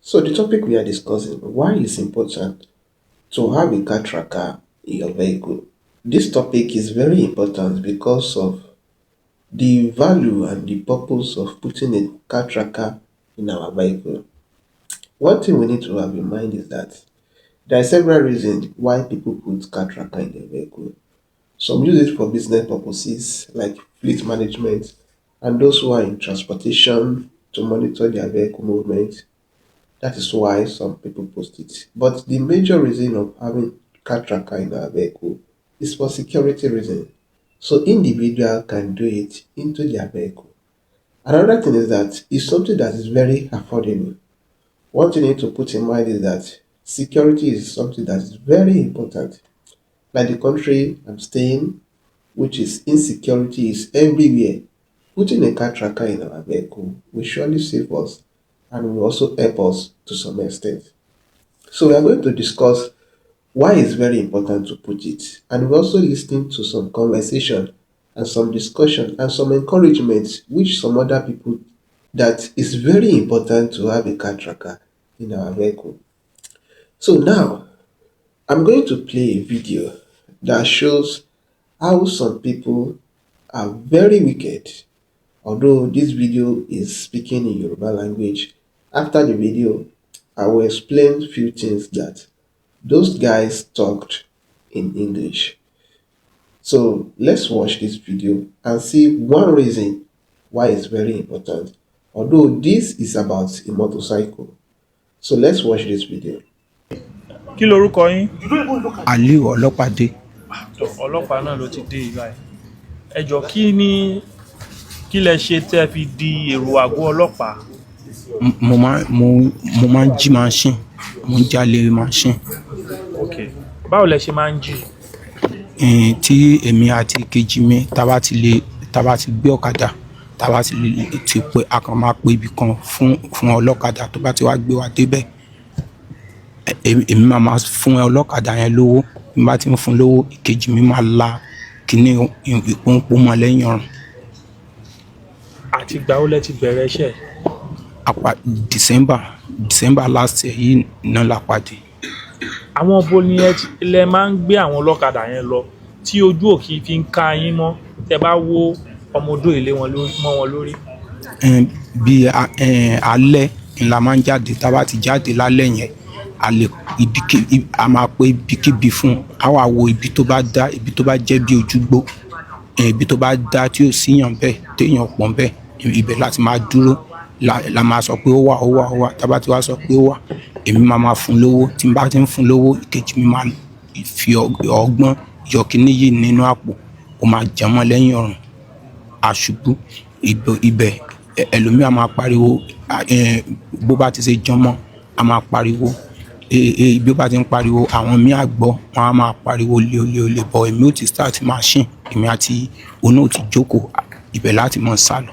So the topic we are discussing, why it's important to have a car tracker in your vehicle. This topic is very important because of the value and the purpose of putting a car tracker in our vehicle. One thing we need to have in mind is that there are several reasons why people put car tracker in their vehicle. Some use it for business purposes like fleet management and those who are in transportation to monitor their vehicle movement. That is why some people post it. But the major reason of having car tracker in our vehicle is for security reason. So individual can do it into their vehicle. Another thing is that it's something that is very affordable. One thing you need to put in mind is that security is something that is very important. Like the country I'm staying, which is insecurity is everywhere. Putting a car tracker in our vehicle will surely save us and will also help us to some extent. So we are going to discuss why it's very important to put it, and we're also listening to some conversation and some discussion and some encouragement which some other people that it's very important to have a car tracker in our vehicle. So now I'm going to play a video that shows how some people are very wicked. Although this video is speaking in Yoruba language, after the video, I will explain few things that those guys talked in English. So let's watch this video and see one reason why it's very important. Although this is about a motorcycle. So let's watch this video. Kí lorúkọ yín? Aliu Ọlọ́pàdé. Ọlọ́pàá náà ló ti dé yìí báyìí. Ẹ jọ̀ọ́ kí lẹ ṣe tẹ́ fi di èrò àgọ́ ọlọ́pàá? Mo máa ń jí machine, mo ń jalè machine. Ok. Báwo lẹ ṣe máa ń jí? Tí èmi àti kejì mi tá bá ti gbé ọ̀kadà, tá bá ti pé a kàn máa pe ibì kan fún ọlọ́kadà tó bá ti wá gbé wa débẹ̀. Èmi máa fún ọlọ́kadà yẹn lówó, bí n bá ti ń fún lówó, ìkejì mi máa la kíní ìpọ́npọ́n mọ́ lẹ́yìn ọrùn. Àti ìgbà wo lẹ ti bẹ̀rẹ̀ iṣẹ́? December last year yìí náà la pàdé. Àwọn bo ni lẹ máa ń gbé àwọn ọlọ́kadà yẹn lọ tí ojú òkì fi ń ká yín mọ́ tẹ́ bá wó ọmọdé ilé wọn mọ́ wọn lórí? Bí alẹ́ la máa ń jáde, tá bá ti jáde lálẹ́ yẹn a máa pe ibikíbi fún, a wá wo ibi tó bá dá, ibi tó bá jẹ́ bí ojúgbó, ibi tó bá dá tí ò síyàn bẹ́ẹ̀ téèyàn pọ̀ bẹ́ẹ̀, ibẹ̀ láti máa dúró, la máa sọ pé ó wà. Tá bá ti wá sọ pé ó wà, èmi máa fún lówó. Tí n bá ti ń fún lówó, ìkejì mi máa fi ọgbọ́n yọ kíní yìí nínú àpò, ó máa jẹ mọ́ lẹ́yìn ọrùn, àṣubú ibẹ̀. Ẹlòmíà máa pariwo, bó bá ti ṣe jọmọ́ a máa pariwo. Bí ó bá ti ń pariwo, àwọn míì á gbọ́, wọn á máa pariwo olè bọ̀. Èmi ò ti start machine, èmi àti òun náà ti jókòó, ibẹ̀ láti mọ̀ sálọ.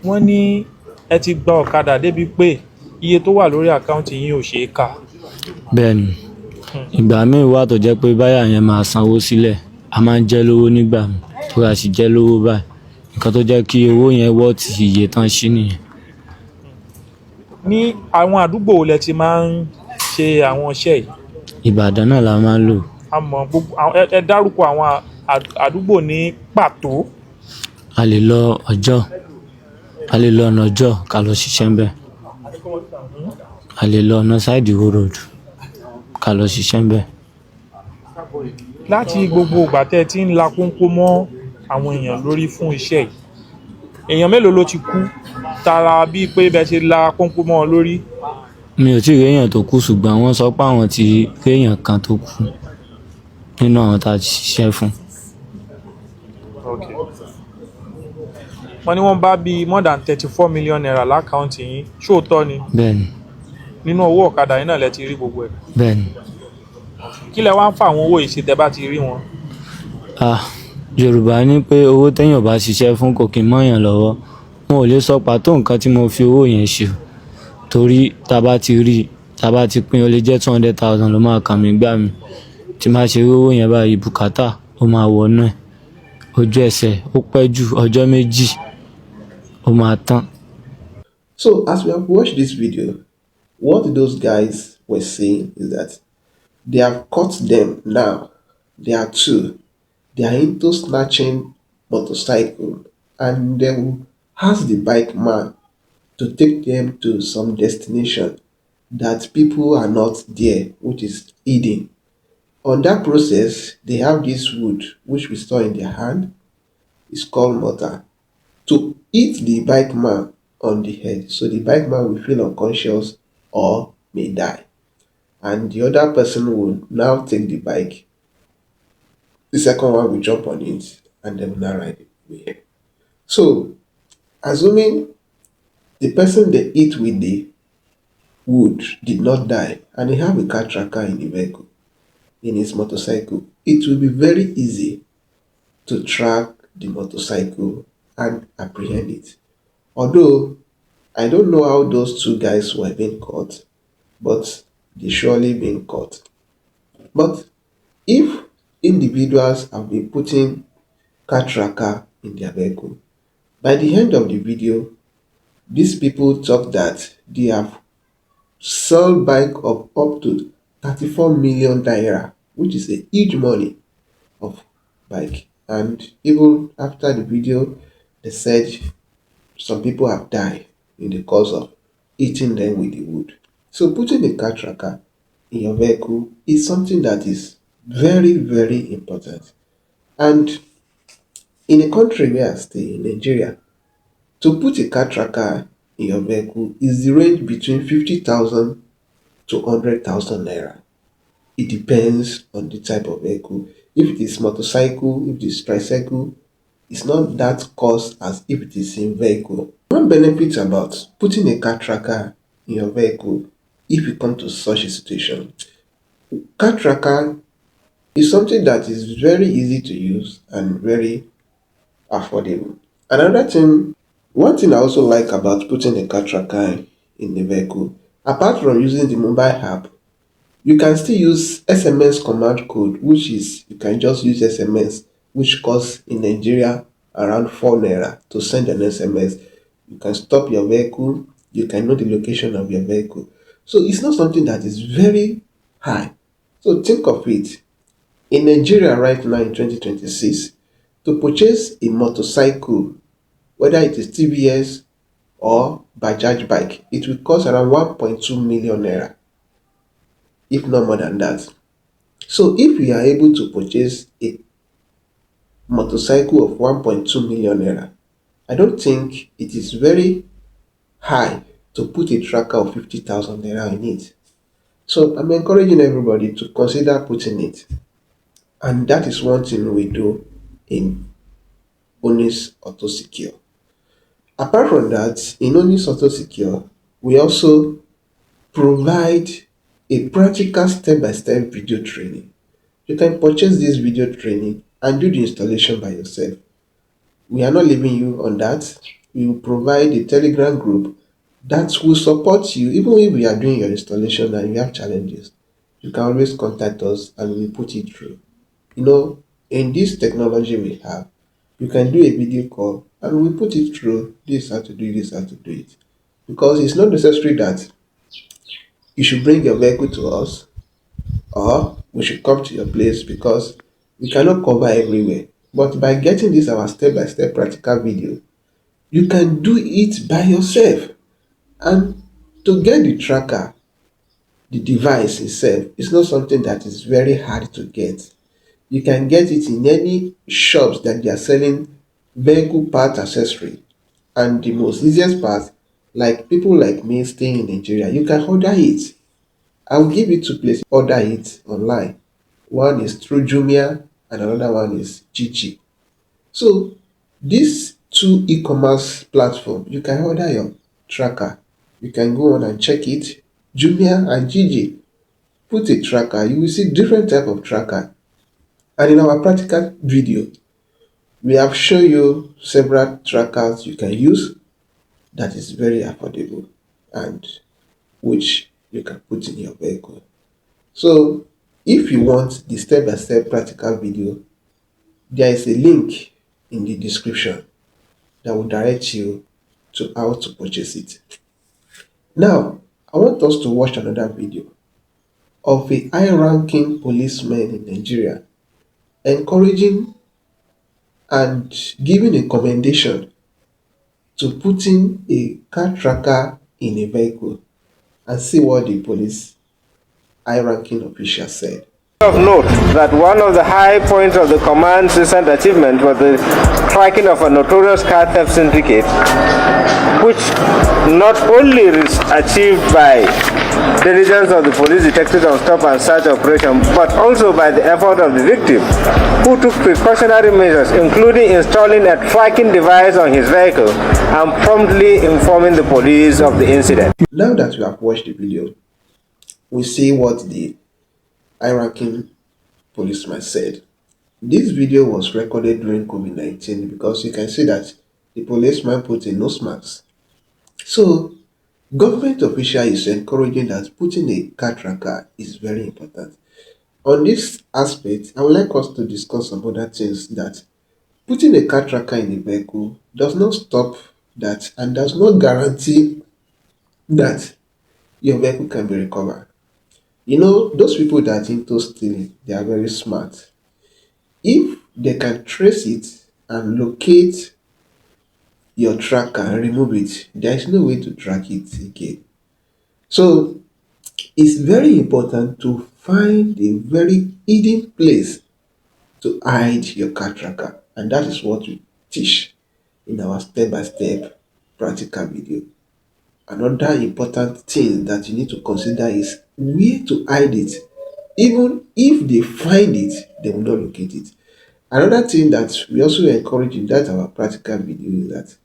Wọ́n ní ẹ ti gba ọ̀kadà débi pé iye tó wà lórí àkáǹtì yín ò ṣeé kà. Bẹ́ẹ̀ni, ìgbà míì wà tó jẹ́ pé báyà yẹn máa sanwó sílẹ̀, a máa ń jẹ́ lówó nígbà míì tó a sì jẹ́ lówó báyìí. Nǹkan tó jẹ́ kí owó yẹn wọ́ ti iye tán sí nìyẹn. Ní àwọn àdúgbò wo lẹ ti máa ń ṣe àwọn iṣẹ́ yìí? Ìbàdàn náà la máa ń lò. Àmọ́ ẹ dárúkọ àwọn àdúgbò ní pàtó. A lè lọ ọ̀nà ọjọ́ ká lọ ṣiṣẹ́ ńbẹ̀. A lè lọ ọ̀nà side Ìwó road ká lọ ṣiṣẹ́ ńbẹ̀. Láti gbogbo ìgbà tẹ́ ti ń la kónkó mọ́ àwọn èèyàn lórí fún iṣẹ́ yìí, èèyàn mélòó ló ti kú tara bíi pé bẹ́ẹ̀ ṣe la kónkó mọ́ ọ lórí? Mi ò tí ì rí èèyàn tó kú, ṣùgbọ́n wọ́n sọ pé àwọn ti rí èèyàn kan tó kú nínú àwọn tá a ti ṣiṣẹ́ fún. Wọ́n ní wọ́n bá bíi more than 34 million naira lákàùntì yín, ṣóòótọ́ ni? Bẹ́ẹ̀ni. Nínú owó ọ̀kadà yín náà lẹ ti rí gbogbo ẹ̀? Bẹ́ẹ̀ni. Kí lẹ wá ń fa àwọn owó yìí ṣe tẹ́ bá ti rí wọn? Yorùbá ní pé owó téèyàn bá ṣiṣẹ́ fún kò kí ń mọ́yàn lọ́wọ́. Wọn ò lè sọ pàtó nǹkan tí mo fi owó yẹn ṣe, torí tá bá ti pín, ó lè jẹ́ 200,000 ló máa kàn mí gbà mí. Tí máa ṣe owó yẹn báyìí, bùkátà ó máa wọnú ẹ̀. Ojú ẹsẹ̀ ó pẹ́ jù ọjọ́ méjì ó máa tán. So as we have watched this video, What those guys were saying is that they have caught them now. They are two. They are into snatching motorcycle, and they will ask the bike man to take them to some destination that people are not there, which is hidden. On that process, they have this wood which we store in their hand. It's called mortar to hit the bike man on the head. So the bike man will feel unconscious or may die. And the other person will now take the bike. The second one will jump on it and they will now ride it away. So assuming the person they hit with the wood did not die and he have a car tracker in the vehicle, in his motorcycle, it will be very easy to track the motorcycle and apprehend it. Although I don't know how those two guys were being caught, but they surely been caught. But if individuals have been putting car tracker in their vehicle, by the end of the video, these people talk that they have sold bike of up to 34 million naira, which is a huge money of bike. And even after the video, they said some people have died in the cause of eating them with the wood. So putting a car tracker in your vehicle is something that is very, very important. And in a country where I stay, in Nigeria, to put a car tracker in your vehicle is the range between 50,000 to 100,000 naira. It depends on the type of vehicle. If it is motorcycle, if it is tricycle, it's not that cost as if it is in vehicle. One benefit about putting a car tracker in your vehicle, if you come to such a situation, car tracker is something that is very easy to use and very affordable. Another thing, one thing I also like about putting a car tracker in the vehicle, apart from using the mobile app, you can still use SMS command code, which is you can just use SMS, which costs in Nigeria around 4 naira to send an SMS. You can stop your vehicle, you can know the location of your vehicle. So it's not something that is very high. So think of it. In Nigeria right now in 2026, to purchase a motorcycle, whether it is TVS or Bajaj bike, it will cost around 1.2 million naira, if not more than that. So if we are able to purchase a motorcycle of 1.2 million naira, I don't think it is very high to put a tracker of 50,000 naira in it. So I'm encouraging everybody to consider putting it. And that is one thing we do in Onis Auto Secure. Apart from that, in Onis Auto Secure, we also provide a practical step-by-step video training. You can purchase this video training and do the installation by yourself. We are not leaving you on that. We will provide a Telegram group that will support you even if we are doing your installation and you have challenges. You can always contact us and we will put it through. In this technology we have, you can do a video call and we put it through. This how to do it, this how to do it. Because it's not necessary that you should bring your vehicle to us or we should come to your place because we cannot cover everywhere. But by getting this our step-by-step practical video, you can do it by yourself. And to get the tracker, the device itself, is not something that is very hard to get. You can get it in any shops that they are selling vehicle part accessory. And the most easiest part, like people like me staying in Nigeria, you can order it. I will give you two places to order it online. One is through Jumia and another one is Gigi. So these two e-commerce platform, you can order your tracker. You can go on and check it. Jumia and Gigi. Put a tracker, you will see different type of tracker. And in our practical video, we have shown you several trackers you can use that is very affordable and which you can put in your vehicle. So if you want the step-by-step practical video, there is a link in the description that will direct you to how to purchase it. Now, I want us to watch another video of a high-ranking policeman in Nigeria encouraging and giving a commendation to putting a car tracker in a vehicle, and see what the police high-ranking official said. Of note that one of the high points of the command's recent achievement was the tracking of a notorious car theft syndicate, which not only is achieved by diligence of the police detectives on stop and search operation, but also by the effort of the victim, who took precautionary measures, including installing a tracking device on his vehicle and promptly informing the police of the incident. Now that we have watched the video, we see what the high-ranking policeman said. This video was recorded during COVID-19 because you can see that the policeman put a nose mask. So, government official is encouraging that putting a car tracker is very important. On this aspect, I would like us to discuss some other things, that putting a car tracker in a vehicle does not stop that and does not guarantee that your vehicle can be recovered. You know, those people that are into stealing, they are very smart. If they can trace it and locate your tracker and remove it, there is no way to track it again. So it's very important to find a very hidden place to hide your car tracker, and that is what we teach in our step-by-step practical video. Another important thing that you need to consider is where to hide it. Even if they find it, they will not locate it. Another thing that we also encourage in that our practical video is that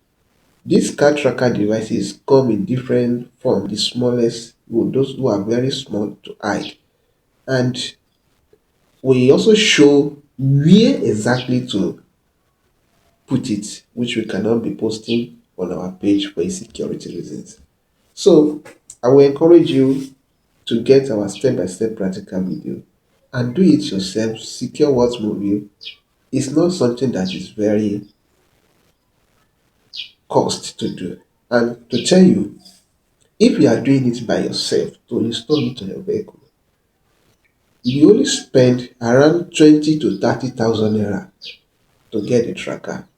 these car tracker devices come in different form, the smallest, those who are very small to hide. And we also show where exactly to put it, which we cannot be posting on our page for security reasons. So I will encourage you to get our step-by-step practical video and do it yourself. Secure what movie is not something that is very cost to do. And to tell you, if you are doing it by yourself to install it on your vehicle, you only spend around 20 to 30,000 naira to get a tracker.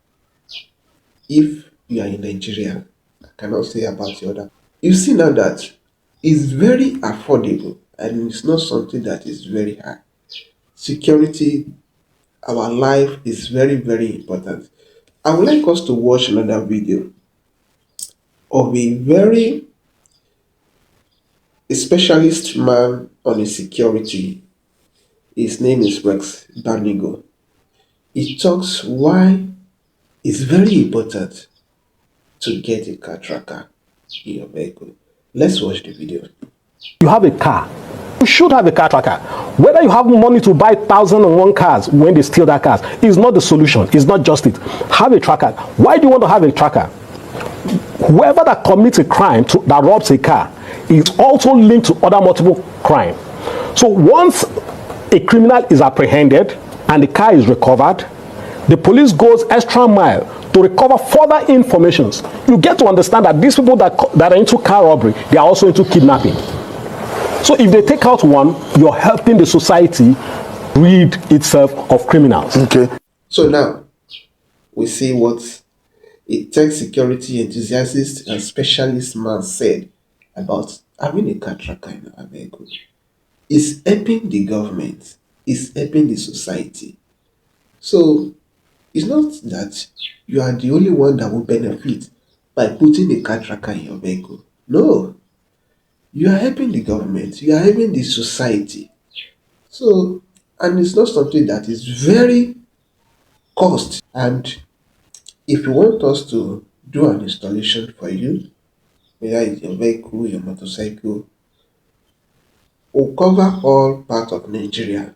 If you are in Nigeria, I cannot say about the other. You see now that it's very affordable and it's not something that is very high. Security, our life is very, very important. I would like us to watch another video of a very specialist man on a security. His name is Rex Banigo. He talks why it's very important to get a car tracker in your vehicle. Let's watch the video. You have a car, you should have a car tracker. Whether you have money to buy 1,001 cars when they steal that car is not the solution. It's not just it. Have a tracker. Why do you want to have a tracker? Whoever that commits a crime that robs a car is also linked to other multiple crime. So once a criminal is apprehended and the car is recovered, the police goes extra mile to recover further informations. You get to understand that these people that are into car robbery, they are also into kidnapping. So if they take out one, you're helping the society rid itself of criminals. Okay. So now we see what a tech security enthusiast and specialist man said about having a car tracker in our vehicle. It's helping the government, it's helping the society. So it's not that you are the only one that will benefit by putting a car tracker in your vehicle. No, you are helping the government, you are helping the society. So, and it's not something that is very cost. And if you want us to do an installation for you, whether it's your vehicle, your motorcycle, we'll cover all parts of Nigeria.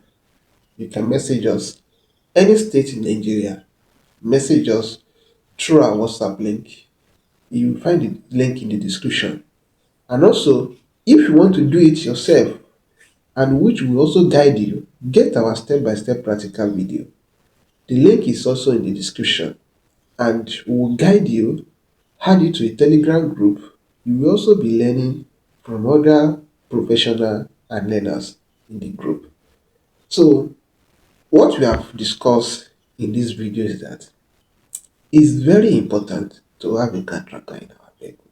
You can message us any state in Nigeria. Message us through our WhatsApp link. You will find the link in the description. And also, if you want to do it yourself, and which will also guide you, get our step-by-step practical video. The link is also in the description, and we will guide you, add you to a Telegram group. You will also be learning from other professionals and learners in the group. So what we have discussed in this video is that it's very important to have a car tracker in our vehicle,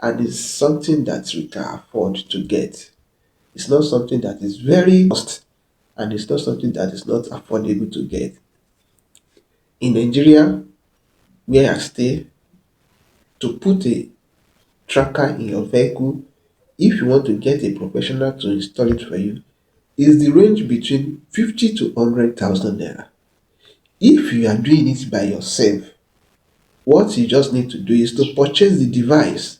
and it's something that we can afford to get. It's not something that is very cost, and it's not something that is not affordable to get. In Nigeria, where I stay, to put a tracker in your vehicle, if you want to get a professional to install it for you, is the range between 50 to 100,000 naira. If you are doing it by yourself, what you just need to do is to purchase the device,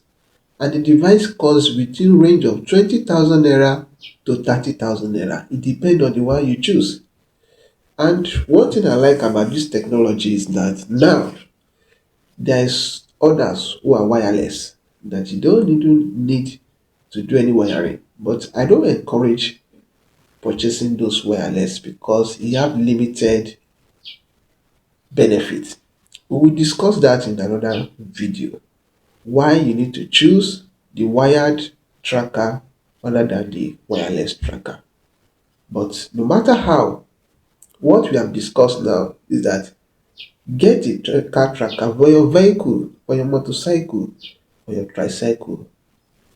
and the device costs within range of 20,000 naira to 30,000 naira. It depends on the one you choose. And one thing I like about this technology is that now there's others who are wireless that you don't even need to do any wiring. But I don't encourage purchasing those wireless because you have limited benefits. We will discuss that in another video. Why you need to choose the wired tracker rather than the wireless tracker. But no matter how, what we have discussed now is that get a car tracker for your vehicle, for your motorcycle, for your tricycle.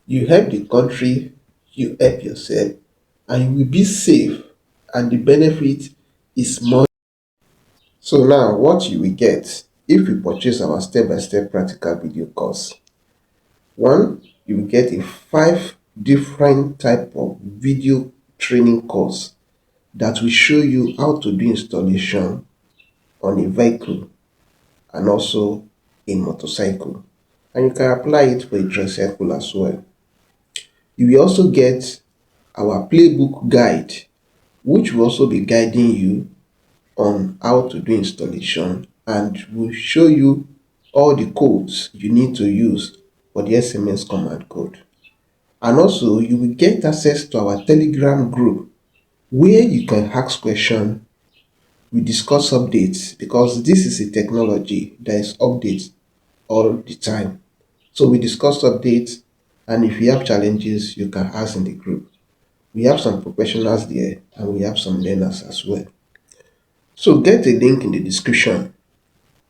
You help the country, you help yourself, and you will be safe, and the benefit is more. So now what you will get if you purchase our step-by-step practical video course. One, you will get a 5 different type of video training course that will show you how to do installation on a vehicle and also a motorcycle, and you can apply it for a tricycle as well. You will also get our playbook guide, which will also be guiding you on how to do installation and will show you all the codes you need to use for the SMS command code. And also you will get access to our Telegram group where you can ask questions. We discuss updates because this is a technology that is updates all the time. So we discuss updates, and if you have challenges, you can ask in the group. We have some professionals there and we have some learners as well. So get a link in the description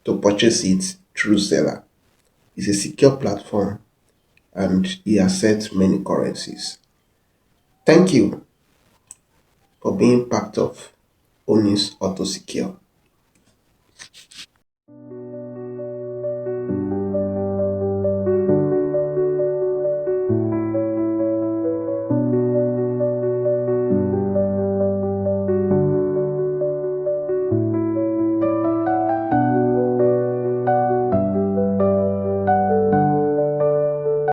to purchase it through Seller. It's a secure platform and it accepts many currencies. Thank you for being part of Onis Auto Secure.